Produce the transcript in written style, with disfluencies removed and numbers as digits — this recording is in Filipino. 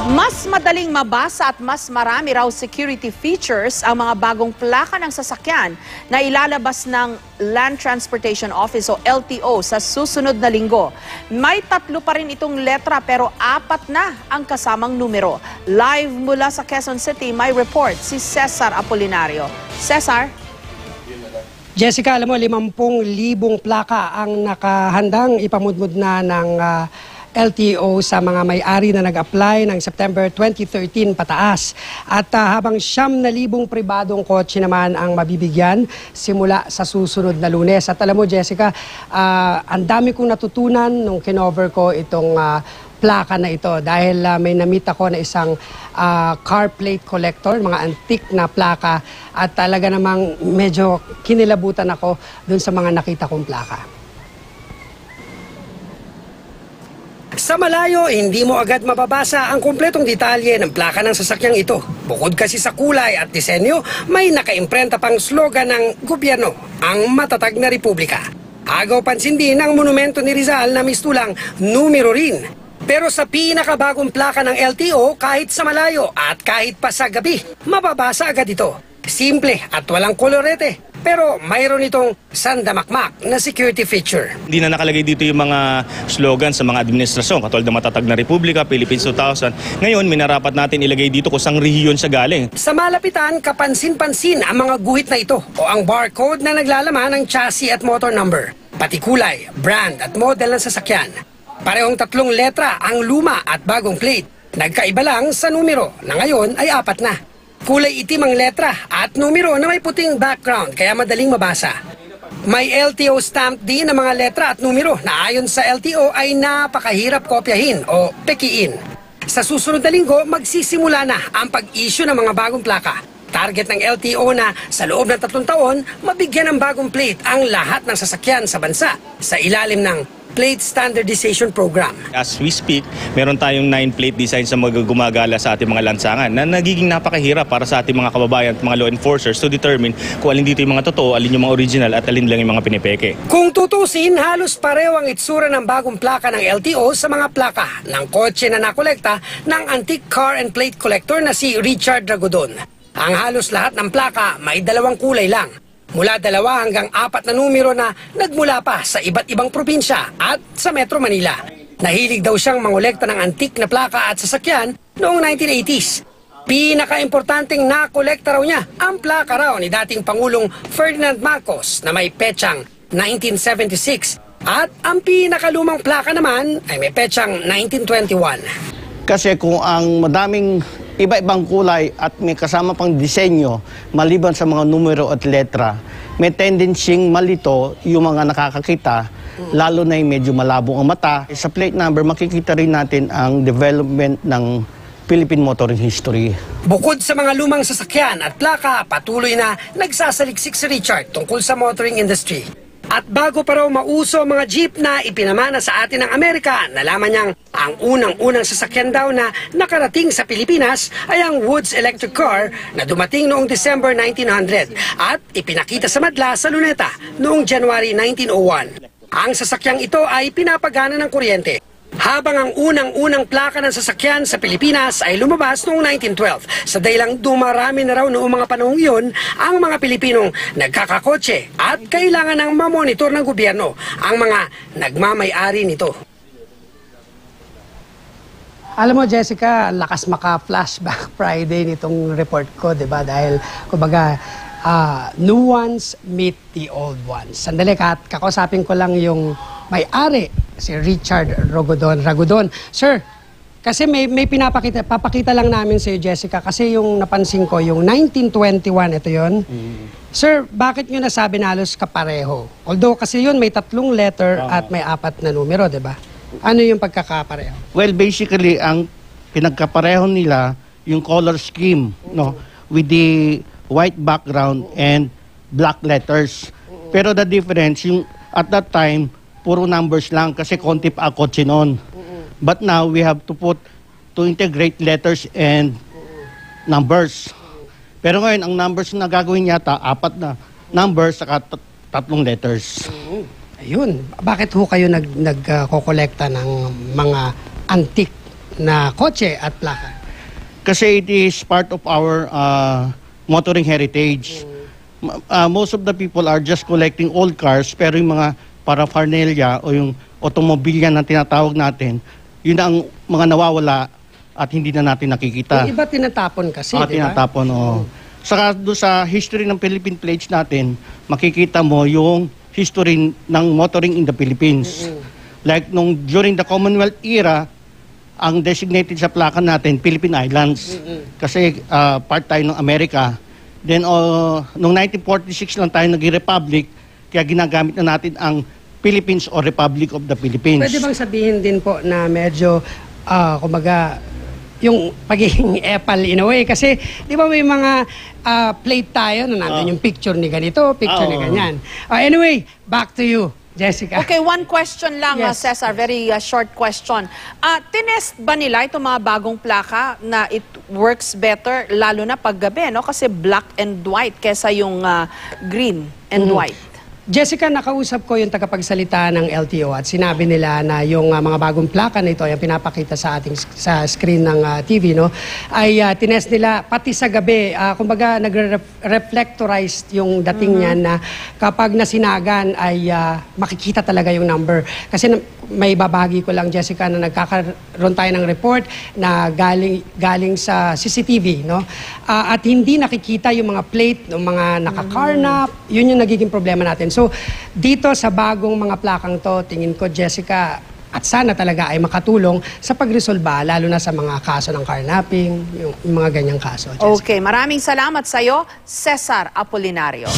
Mas madaling mabasa at mas marami raw security features ang mga bagong plaka ng sasakyan na ilalabas ng Land Transportation Office o LTO sa susunod na linggo. May 3 pa rin itong letra pero 4 na ang kasamang numero. Live mula sa Quezon City, may report si Cesar Apolinario. Cesar? Jessica, alam mo, 50,000 plaka ang nakahandang ipamudmud na ng LTO sa mga may-ari na nag-apply ng September 2013 pataas. At habang 9,000 pribadong kotse naman ang mabibigyan simula sa susunod na Lunes. At alam mo, Jessica, ang dami kong natutunan nung kinover ko itong plaka na ito dahil may namit ako na isang car plate collector, mga antique na plaka, at talaga namang medyo kinilabutan ako dun sa mga nakita kong plaka. Sa malayo, hindi mo agad mababasa ang kumpletong detalye ng plaka ng sasakyang ito. Bukod kasi sa kulay at disenyo, may nakaimprenta pang slogan ng gobyerno, ang matatag na republika. Agaw pansin din ang monumento ni Rizal na mistulang numero rin. Pero sa pinakabagong plaka ng LTO, kahit sa malayo at kahit pa sa gabi, mababasa agad ito. Simple at walang kolorete. Pero mayroon itong sandamakmak na security feature. Hindi na nakalagay dito yung mga slogan sa mga administrasyon, katulad ng Matatag na Republika, Philippines 2000. Ngayon, minarapat natin ilagay dito kung saan rehiyon siya galing. Sa malapitan, kapansin-pansin ang mga guhit na ito o ang barcode na naglalaman ng chassis at motor number. Pati kulay, brand at model ng sasakyan. Parehong 3 letra ang luma at bagong plate. Nagkaiba lang sa numero na ngayon ay 4 na. Kulay itim ang letra at numero na may puting background kaya madaling mabasa. May LTO stamp din ang mga letra at numero na ayon sa LTO ay napakahirap kopyahin o pekiin. Sa susunod na linggo, magsisimula na ang pag-issue ng mga bagong plaka. Target ng LTO na sa loob ng 3 taon, mabigyan ng bagong plate ang lahat ng sasakyan sa bansa sa ilalim ng Plate Standardization Program. As we speak, meron tayong 9 plate design sa mga gumagala sa ating mga lansangan na nagiging napakahirap para sa ating mga kababayan at mga law enforcers to determine kung alin dito yung mga totoo, alin yung mga original at alin lang yung mga pinipeke. Kung tutusin, halos pareho ang itsura ng bagong plaka ng LTO sa mga plaka ng kotse na nakolekta ng antique car and plate collector na si Richard Ragodon. Ang halos lahat ng plaka may 2 kulay lang. Mula 2 hanggang 4 na numero na nagmula pa sa iba't ibang probinsya at sa Metro Manila. Nahilig daw siyang mangolekta ng antik na plaka at sasakyan noong 1980s. Pinaka-importanting nakolekta raw niya ang plaka raw ni dating Pangulong Ferdinand Marcos na may petsang 1976 at ang pinakalumang plaka naman ay may petsang 1921. Kasi kung ang madaming iba-ibang kulay at may kasama pang disenyo, maliban sa mga numero at letra, may tendencying malito yung mga nakakakita, lalo na yung medyo malabo ang mata. Sa plate number, makikita rin natin ang development ng Philippine motoring history. Bukod sa mga lumang sasakyan at plaka, patuloy na nagsasaliksik si Richard tungkol sa motoring industry. At bago pa raw mauso ang mga jeep na ipinamana sa atin ng Amerika, nalaman niyang ang unang-unang sasakyan daw na nakarating sa Pilipinas ay ang Woods electric car na dumating noong December 1900 at ipinakita sa madla sa Luneta noong January 1901. Ang sasakyang ito ay pinapagana ng kuryente. Habang ang unang-unang plaka ng sasakyan sa Pilipinas ay lumabas noong 1912. Sa dahilang dumarami na raw noong mga panahong iyon ang mga Pilipinong nagkakakotse at kailangan ng mamonitor ng gobyerno ang mga nagmamay-ari nito. Alam mo, Jessica, lakas maka-flashback Friday nitong report ko, 'di ba? Dahil kumbaga new ones meet the old ones. Sandali, kakausapin ko lang yung may-ari, si Richard Ragodon. Sir, kasi may papakita lang namin sa iyo, Jessica, kasi yung napansin ko, yung 1921, ito yun. Sir, bakit nyo nasabi na halos kapareho? Although kasi yun, may 3 letter at may 4 na numero, di ba? Ano yung pagkakapareho? Well, basically, ang pinagkapareho nila, yung color scheme, no, with the white background and black letters. Pero the difference, yung at that time, puro numbers lang kasi konti pa ang kotse noon. But now, we have to integrate letters and numbers. Pero ngayon, ang numbers na gagawin yata, 4 na numbers saka 3 letters. Ayun. Bakit ho kayo nagkokolekta ng mga antique na kotse at plaka? Kasi it is part of our motoring heritage. Most of the people are just collecting old cars, pero yung mga paraphernalia o yung automobilya na tinatawag natin, yun ang mga nawawala at hindi na natin nakikita. Yung iba tinatapon kasi, di ba? Tinatapon, oo. Saka doon sa history ng Philippine plates natin, makikita mo yung history ng motoring in the Philippines. Like during the Commonwealth era, ang designated sa plaka natin, Philippine Islands. Kasi part tayo ng Amerika. Then, noong 1946 lang tayo naging republic, kaya ginagamit na natin ang Philippines or Republic of the Philippines. Pwede bang sabihin din po na medyo, kumbaga, yung pagiging epal in a way? Kasi, di ba may mga plate tayo na nandun yung picture ni ganito, picture ni ganyan. Anyway, back to you, Jessica. Okay, one question lang, Yes. Cesar. Very short question. Tinest ba nila itong mga bagong plaka na it works better, lalo na paggabi, no? Kasi black and white kesa yung green and white. Jessica, nakausap ko yung tagapagsalita ng LTO at sinabi nila na yung mga bagong plaka na ito, yung pinapakita sa ating sa screen ng TV, no, ay tinest nila pati sa gabi. Kumbaga, nagre-reflectorized yung dating niyan na kapag nasinagan ay makikita talaga yung number. Kasi may babagi ko lang, Jessica, na nagkakaroon tayo ng report na galing sa CCTV, no? At hindi nakikita yung mga plate ng mga nakakarnap. Yun yung nagiging problema natin. So, dito sa bagong mga plakang to, tingin ko, Jessica, at sana talaga ay makatulong sa pagresolba, lalo na sa mga kaso ng carnapping, yung mga ganyang kaso, Jessica. Okay, maraming salamat sa'yo, Cesar Apolinario.